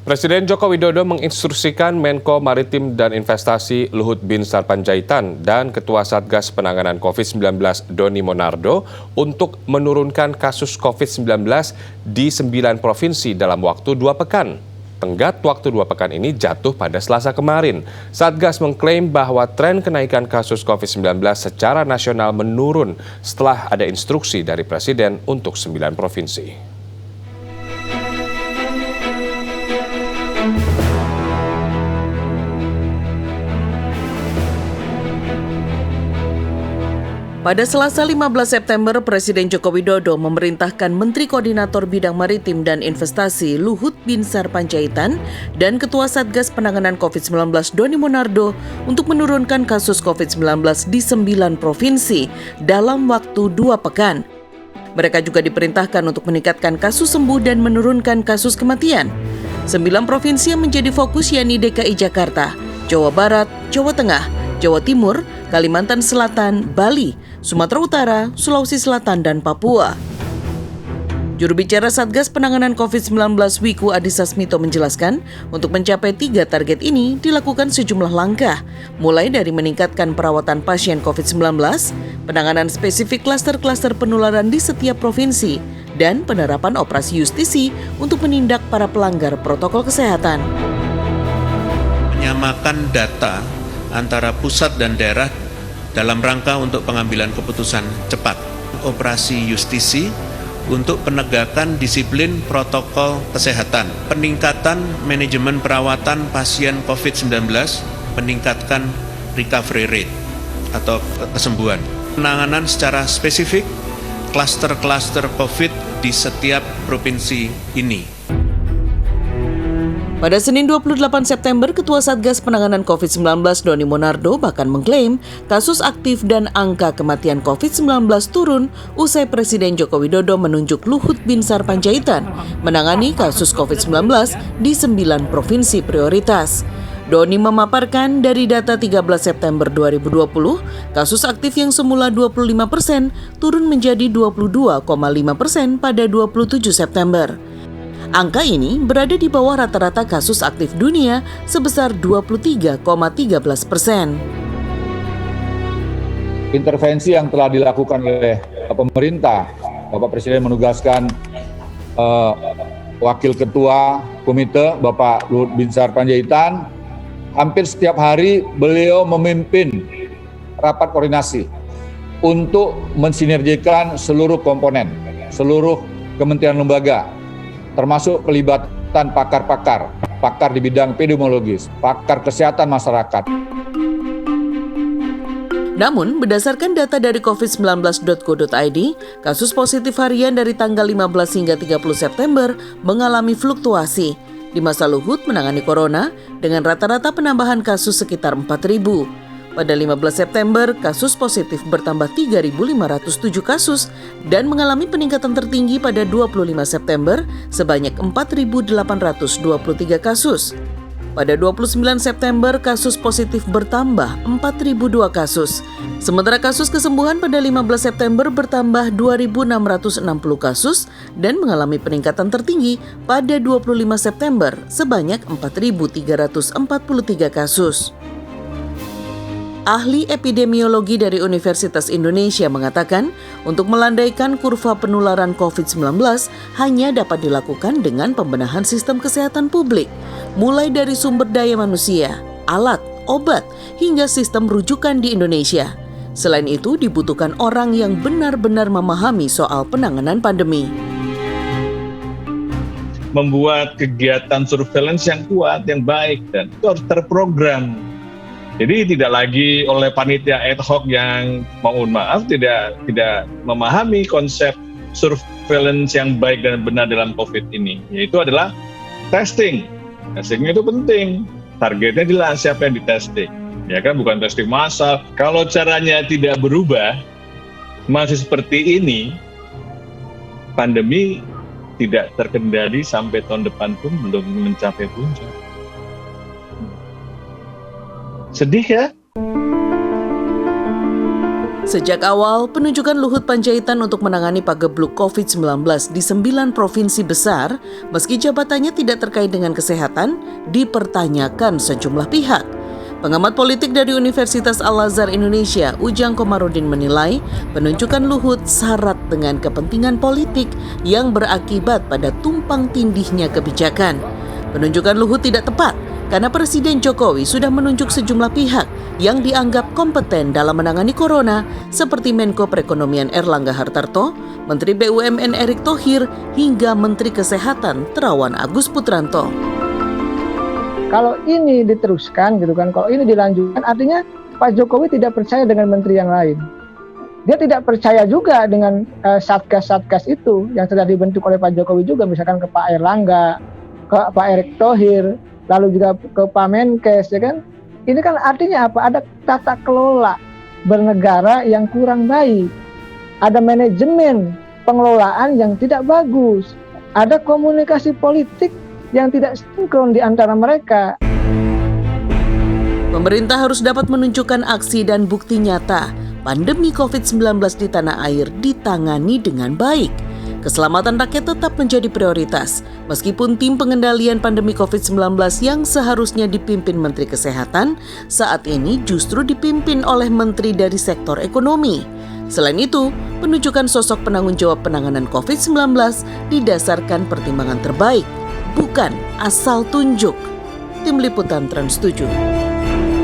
Presiden Joko Widodo menginstruksikan Menko Maritim dan Investasi Luhut Binsar Panjaitan dan Ketua Satgas Penanganan COVID-19 Doni Monardo untuk menurunkan kasus COVID-19 di 9 provinsi dalam waktu 2 pekan. Tenggat waktu 2 pekan ini jatuh pada Selasa kemarin. Satgas mengklaim bahwa tren kenaikan kasus COVID-19 secara nasional menurun setelah ada instruksi dari Presiden untuk 9 provinsi. Pada Selasa 15 September, Presiden Joko Widodo memerintahkan Menteri Koordinator Bidang Maritim dan Investasi Luhut Binsar Panjaitan dan Ketua Satgas Penanganan COVID-19 Doni Monardo untuk menurunkan kasus COVID-19 di 9 provinsi dalam waktu 2 pekan. Mereka juga diperintahkan untuk meningkatkan kasus sembuh dan menurunkan kasus kematian. 9 provinsi yang menjadi fokus yakni DKI Jakarta, Jawa Barat, Jawa Tengah, Jawa Timur, Kalimantan Selatan, Bali, Sumatera Utara, Sulawesi Selatan, dan Papua. Juru bicara Satgas Penanganan COVID-19 Wiku Adhisa Smito menjelaskan, untuk mencapai 3 target ini dilakukan sejumlah langkah, mulai dari meningkatkan perawatan pasien COVID-19, penanganan spesifik klaster-klaster penularan di setiap provinsi, dan penerapan operasi justisi untuk menindak para pelanggar protokol kesehatan. Menyamakan data antara pusat dan daerah dalam rangka untuk pengambilan keputusan cepat. Operasi justisi untuk penegakan disiplin protokol kesehatan, peningkatan manajemen perawatan pasien COVID-19, meningkatkan recovery rate atau kesembuhan. Penanganan secara spesifik klaster-klaster COVID di setiap provinsi ini. Pada Senin 28 September, Ketua Satgas Penanganan COVID-19 Doni Monardo bahkan mengklaim kasus aktif dan angka kematian COVID-19 turun usai Presiden Joko Widodo menunjuk Luhut Binsar Panjaitan menangani kasus COVID-19 di 9 provinsi prioritas. Doni memaparkan dari data 13 September 2020, kasus aktif yang semula 25% turun menjadi 22,5% pada 27 September. Angka ini berada di bawah rata-rata kasus aktif dunia sebesar 23,13%. Intervensi yang telah dilakukan oleh pemerintah, Bapak Presiden menugaskan Wakil Ketua Komite, Bapak Luhut Binsar Panjaitan, hampir setiap hari beliau memimpin rapat koordinasi untuk mensinergikan seluruh komponen, seluruh kementerian lembaga, termasuk pelibatan pakar di bidang epidemiologis, pakar kesehatan masyarakat. Namun, berdasarkan data dari covid19.go.id, kasus positif harian dari tanggal 15 hingga 30 September mengalami fluktuasi. Di masa Luhut menangani corona dengan rata-rata penambahan kasus sekitar 4.000. Pada 15 September, kasus positif bertambah 3.507 kasus dan mengalami peningkatan tertinggi pada 25 September sebanyak 4.823 kasus. Pada 29 September, kasus positif bertambah 4.002 kasus. Sementara kasus kesembuhan pada 15 September bertambah 2.660 kasus dan mengalami peningkatan tertinggi pada 25 September sebanyak 4.343 kasus. Ahli epidemiologi dari Universitas Indonesia mengatakan, untuk melandaikan kurva penularan COVID-19 hanya dapat dilakukan dengan pembenahan sistem kesehatan publik, mulai dari sumber daya manusia, alat, obat, hingga sistem rujukan di Indonesia. Selain itu, dibutuhkan orang yang benar-benar memahami soal penanganan pandemi. Membuat kegiatan surveillance yang kuat, yang baik, dan itu harus terprogram. Jadi tidak lagi oleh panitia ad hoc yang mohon maaf tidak memahami konsep surveillance yang baik dan benar dalam COVID ini. Yaitu adalah testing. Testingnya itu penting. Targetnya jelas siapa yang ditesting. Ya kan, bukan testing massal. Kalau caranya tidak berubah, masih seperti ini, pandemi tidak terkendali sampai tahun depan pun belum mencapai puncak. Sedih ya? Sejak awal, penunjukan Luhut Panjaitan untuk menangani pagebluk COVID-19 di 9 provinsi besar, meski jabatannya tidak terkait dengan kesehatan, dipertanyakan sejumlah pihak. Pengamat politik dari Universitas Al-Azhar Indonesia, Ujang Komarudin menilai penunjukan Luhut syarat dengan kepentingan politik yang berakibat pada tumpang tindihnya kebijakan. Penunjukan Luhut tidak tepat karena Presiden Jokowi sudah menunjuk sejumlah pihak yang dianggap kompeten dalam menangani corona seperti Menko Perekonomian Erlangga Hartarto, Menteri BUMN Erick Thohir, hingga Menteri Kesehatan Terawan Agus Putranto. Kalau ini diteruskan gitu kan, kalau ini dilanjutkan, artinya Pak Jokowi tidak percaya dengan menteri yang lain. Dia tidak percaya juga dengan satgas-satgas itu yang sudah dibentuk oleh Pak Jokowi juga, misalkan ke Pak Erlangga, ke Pak Erick Thohir, lalu juga ke Pak Menkes, ya kan? Ini kan artinya apa? Ada tata kelola bernegara yang kurang baik. Ada manajemen pengelolaan yang tidak bagus. Ada komunikasi politik yang tidak sinkron di antara mereka. Pemerintah harus dapat menunjukkan aksi dan bukti nyata pandemi COVID-19 di tanah air ditangani dengan baik. Keselamatan rakyat tetap menjadi prioritas, meskipun tim pengendalian pandemi COVID-19 yang seharusnya dipimpin Menteri Kesehatan saat ini justru dipimpin oleh Menteri dari sektor ekonomi. Selain itu, penunjukan sosok penanggung jawab penanganan COVID-19 didasarkan pertimbangan terbaik, bukan asal tunjuk. Tim Liputan Trans 7.